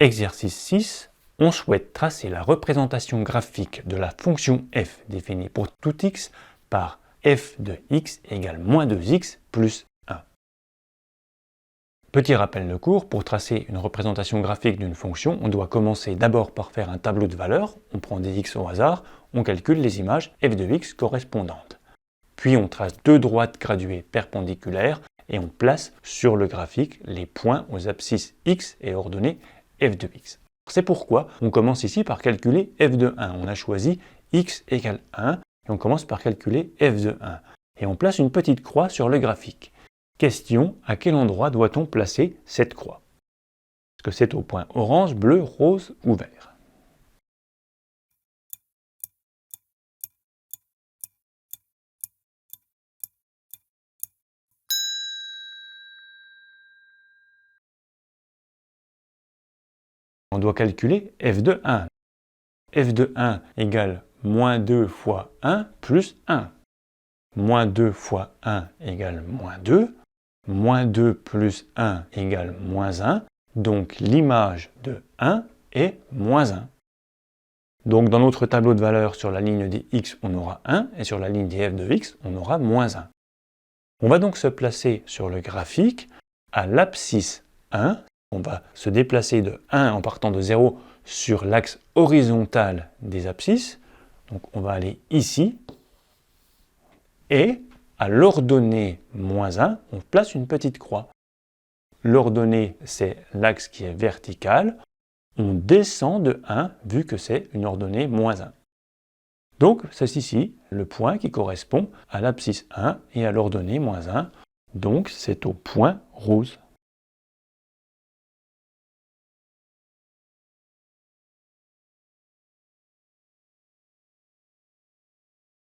Exercice 6. On souhaite tracer la représentation graphique de la fonction f définie pour tout x par f de x égale moins 2x plus 1. Petit rappel de cours, pour tracer une représentation graphique d'une fonction, on doit commencer d'abord par faire un tableau de valeurs, on prend des x au hasard, on calcule les images f de x correspondantes. Puis on trace deux droites graduées perpendiculaires et on place sur le graphique les points aux abscisses x et ordonnées f de x. C'est pourquoi on commence ici par calculer f de 1. On a choisi x égale 1 et on commence par calculer f de 1. Et on place une petite croix sur le graphique. Question, à quel endroit doit-on placer cette croix? Est-ce que c'est au point orange, bleu, rose ou vert? On doit calculer f de 1. f de 1 égale moins 2 fois 1 plus 1. Moins 2 fois 1 égale moins 2. Moins 2 plus 1 égale moins 1. Donc l'image de 1 est moins 1. Donc dans notre tableau de valeurs, sur la ligne des x, on aura 1, et sur la ligne des f de x, on aura moins 1. On va donc se placer sur le graphique à l'abscisse 1. On va se déplacer de 1 en partant de 0 sur l'axe horizontal des abscisses. Donc on va aller ici, et à l'ordonnée moins 1, on place une petite croix. L'ordonnée, c'est l'axe qui est vertical. On descend de 1, vu que c'est une ordonnée moins 1. Donc, c'est ici le point qui correspond à l'abscisse 1 et à l'ordonnée moins 1. Donc, c'est au point rose.